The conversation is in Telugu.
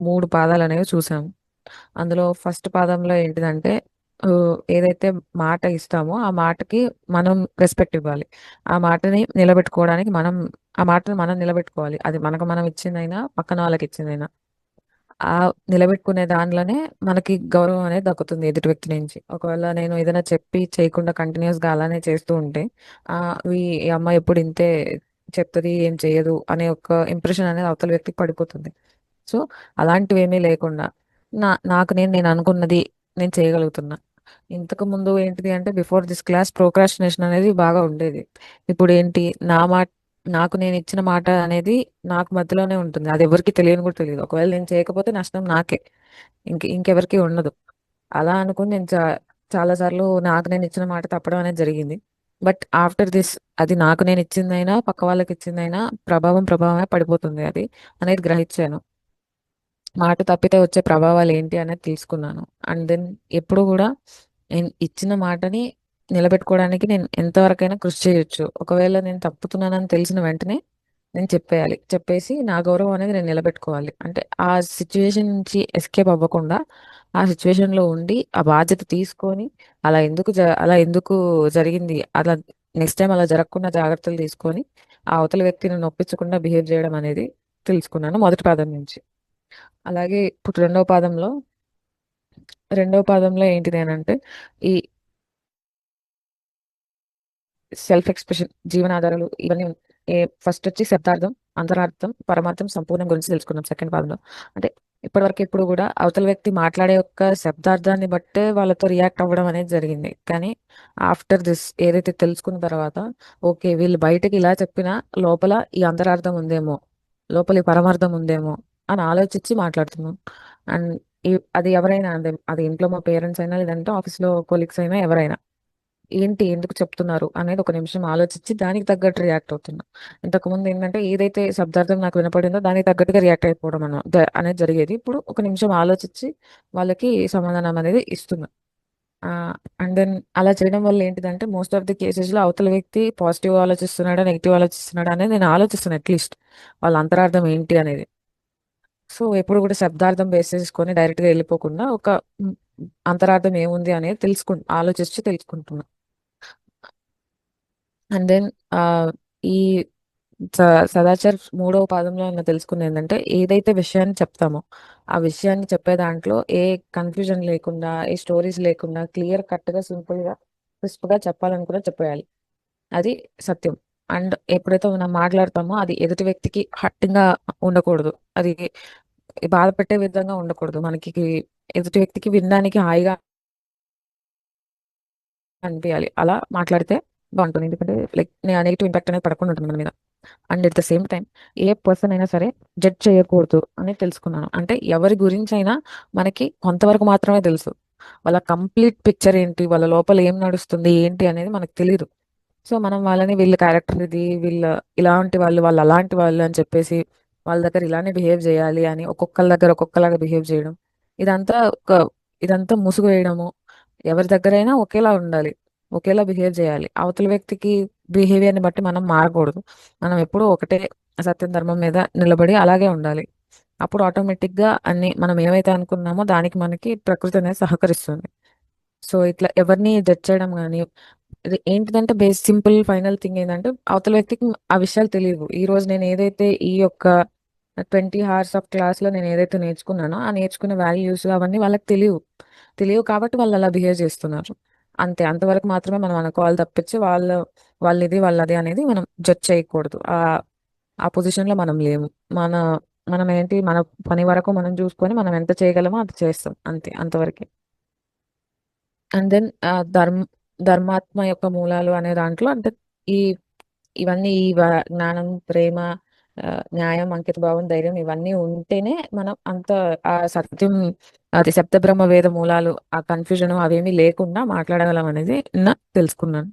3 పాదాలనేవి చూసాము. అందులో ఫస్ట్ పాదంలో ఏంటిదంటే ఏదైతే మాట ఇస్తామో ఆ మాటకి మనం రెస్పెక్ట్ ఇవ్వాలి. ఆ మాటని నిలబెట్టుకోవడానికి ఆ మాటను మనం నిలబెట్టుకోవాలి. అది మనకు మనం ఇచ్చిందైనా, పక్కన వాళ్ళకి ఇచ్చిందైనా. ఆ నిలబెట్టుకునే దానిలోనే మనకి గౌరవం అనేది దక్కుతుంది ఎదుటి వ్యక్తి నుంచి. ఒకవేళ నేను ఏదైనా చెప్పి చేయకుండా కంటిన్యూస్‌గా అలానే చేస్తూ ఉంటే, ఈ అమ్మాయి ఎప్పుడు ఇంతే చెప్తది, ఏం చెయ్యదు అనే ఒక ఇంప్రెషన్ అనేది అవతల వ్యక్తికి పడిపోతుంది. సో, అలాంటివేమీ లేకుండా నేను అనుకున్నది నేను చేయగలుగుతున్నా. ఇంతకుముందు ఏంటిది అంటే బిఫోర్ దిస్ క్లాస్ ప్రోక్రాస్టినేషన్ అనేది బాగా ఉండేది. ఇప్పుడేంటి నాకు నేను ఇచ్చిన మాట అనేది నాకు మధ్యలోనే ఉంటుంది. అది ఎవరికీ తెలియని కూడా తెలీదు. ఒకవేళ నేను చేయకపోతే నష్టం నాకే. ఇంకెవరికీ ఉండదు. అలా అనుకుని నేను చాలా సార్లు నాకు నేను ఇచ్చిన మాట తప్పడం అనేది జరిగింది. బట్ ఆఫ్టర్ దిస్ అది నాకు నేను ఇచ్చిందైనా, పక్క వాళ్ళకి ఇచ్చిందైనా ప్రభావమే పడిపోతుంది అది అనేది గ్రహించాను. మాట తప్పితే వచ్చే ప్రభావాలు ఏంటి అనేది తెలుసుకున్నాను. అండ్ దెన్ ఎప్పుడు కూడా నేను ఇచ్చిన మాటని నిలబెట్టుకోవడానికి నేను ఎంతవరకైనా కృషి చేయొచ్చు. ఒకవేళ నేను తప్పుతున్నానని తెలిసిన వెంటనే నేను చెప్పేయాలి. చెప్పేసి నా గౌరవం అనేది నేను నిలబెట్టుకోవాలి. అంటే ఆ సిచ్యువేషన్ నుంచి ఎస్కేప్ అవ్వకుండా ఆ సిచ్యువేషన్ లో ఉండి ఆ బాధ్యత తీసుకొని అలా ఎందుకు జరిగింది, అలా నెక్స్ట్ టైం అలా జరగకుండా జాగ్రత్తలు తీసుకొని ఆ అవతల వ్యక్తిని నొప్పించకుండా బిహేవ్ చేయడం అనేది తెలుసుకున్నాను మొదటి పాదం నుంచి. అలాగే ఇప్పుడు రెండో పాదంలో ఏంటిది అని అంటే ఈ సెల్ఫ్ ఎక్స్ప్రెషన్, జీవనాధారాలు ఇవన్నీ ఫస్ట్ వచ్చి శబ్దార్థం, అంతరార్థం, పరమార్థం, సంపూర్ణం గురించి తెలుసుకున్నాం సెకండ్ పాదంలో. అంటే ఇప్పటివరకు ఎప్పుడు కూడా అవతల వ్యక్తి మాట్లాడే యొక్క శబ్దార్థాన్ని బట్టే వాళ్ళతో రియాక్ట్ అవ్వడం అనేది జరిగింది. కానీ ఆఫ్టర్ దిస్ ఏదైతే తెలుసుకున్న తర్వాత ఓకే, వీళ్ళు బయటకి ఇలా చెప్పినా లోపల ఈ అంతరార్థం ఉందేమో, లోపల ఈ పరమార్థం ఉందేమో అని ఆలోచించి మాట్లాడుతున్నాం. అండ్ అది ఎవరైనా అంతే, అది ఇంట్లో మా పేరెంట్స్ అయినా లేదంటే ఆఫీస్లో కొలీగ్స్ అయినా ఎవరైనా ఏంటి ఎందుకు చెప్తున్నారు అనేది ఒక నిమిషం ఆలోచించి దానికి తగ్గట్టు రియాక్ట్ అవుతున్నా. ఇంతకు ముందు ఏంటంటే ఏదైతే శబ్దార్థం నాకు వినపడిందో దానికి తగ్గట్టుగా రియాక్ట్ అయిపోవడం అనేది జరిగేది. ఇప్పుడు ఒక నిమిషం ఆలోచించి వాళ్ళకి సమాధానం అనేది ఇస్తున్నా. అండ్ దెన్ అలా చేయడం వల్ల ఏంటిదంటే మోస్ట్ ఆఫ్ ది కేసెస్ లో అవతల వ్యక్తి పాజిటివ్ ఆలోచిస్తున్నాడా, నెగిటివ్ ఆలోచిస్తున్నాడా అనేది నేను ఆలోచిస్తాను అట్లీస్ట్ వాళ్ళ అంతరార్థం ఏంటి అనేది. సో ఎప్పుడు కూడా శబ్దార్థం బేస్ చేసుకొని డైరెక్ట్ గా వెళ్ళిపోకుండా ఒక మ్, అంతరార్థం ఏముంది అనేది ఆలోచించి తెలుసుకుంటున్నా. అండ్ దెన్ ఈ సదాచార్ మూడవ పాదంలో నేను తెలుసుకుంది ఏంటంటే ఏదైతే విషయాన్ని చెప్తామో ఆ విషయాన్ని చెప్పే దాంట్లో ఏ కన్ఫ్యూజన్ లేకుండా, ఏ స్టోరీస్ లేకుండా క్లియర్ కట్ గా సింపుల్ గా క్రిస్ప్ గా చెప్పాలని చెప్పేయాలి. అది సత్యం. అండ్ ఎప్పుడైతే మనం మాట్లాడతామో అది ఎదుటి వ్యక్తికి హట్టింగ్ గా ఉండకూడదు. అది బాధ పెట్టే విధంగా ఉండకూడదు. మనకి ఎదుటి వ్యక్తికి వినడానికి హాయిగా అనిపించాలి. అలా మాట్లాడితే బాగుంటుంది. ఎందుకంటే లైక్ నెగిటివ్ ఇంపాక్ట్ అనేది పడకుండా ఉంటుంది మన మీద. And at the same time A person అయినా సరే జడ్జ్ చేయకూడదు అని తెలుసుకున్నాను. అంటే ఎవరి గురించి అయినా మనకి కొంతవరకు మాత్రమే తెలుసు. వాళ్ళ కంప్లీట్ పిక్చర్ ఏంటి, వాళ్ళ లోపల ఏం నడుస్తుంది ఏంటి అనేది మనకు తెలియదు. సో మనం వాళ్ళని వీళ్ళ క్యారెక్టర్ ఇది, ఇలాంటి వాళ్ళు అలాంటి వాళ్ళు అని చెప్పేసి వాళ్ళ దగ్గర ఇలానే బిహేవ్ చేయాలి అని ఒక్కొక్కరి దగ్గర ఒక్కొక్కలాగా బిహేవ్ చేయడం, ఇదంతా ఒక ఇదంతా ముసుగు వేయడము. ఎవరి దగ్గరైనా ఒకేలా ఉండాలి, ఒకేలా బిహేవ్ చేయాలి. అవతల వ్యక్తికి బిహేవియర్ ని బట్టి మనం మారకూడదు. మనం ఎప్పుడూ ఒకటే సత్యం ధర్మం మీద నిలబడి అలాగే ఉండాలి. అప్పుడు ఆటోమేటిక్ గా అన్ని మనం ఏమైతే అనుకున్నామో దానికి మనకి ప్రకృతి అనేది సహకరిస్తుంది. సో ఇట్లా ఎవరిని జడ్జ్ చేయడం కానీ, ఇది ఏంటిదంటే సింపుల్ ఫైనల్ థింగ్ ఏంటంటే అవతల వ్యక్తికి ఆ విషయాలు తెలియవు. ఈ రోజు నేను ఏదైతే ఈ యొక్క 20 hours ఆఫ్ క్లాస్ లో నేను ఏదైతే నేర్చుకున్నానో ఆ నేర్చుకున్న వాల్యూస్ అవన్నీ వాళ్ళకి తెలియవు కాబట్టి వాళ్ళు అలా బిహేవ్ చేస్తున్నారు. అంతే, అంతవరకు మాత్రమే మనం అనుకోవాలి తప్పించి వాళ్ళది అనేది మనం జడ్జ్ చేయకూడదు. ఆ పొజిషన్ లో మనం లేము. మన మనం ఏంటి, మన పని వరకు మనం చూసుకొని మనం ఎంత చేయగలమో అది చేస్తాం, అంతే, అంతవరకే. అండ్ దెన్ ధర్మాత్మ యొక్క మూలాలు అనే దాంట్లో అంటే ఈ ఇవన్నీ జ్ఞానం, ప్రేమ, న్యాయం, అంకిత భావం, ధైర్యం ఇవన్నీ ఉంటేనే మనం ఆ సత్యం, అది సప్త బ్రహ్మ వేద మూలాలు, ఆ కన్ఫ్యూజన్ అవేమీ లేకుండా మాట్లాడగలం అనేది తెలుసుకున్నాను.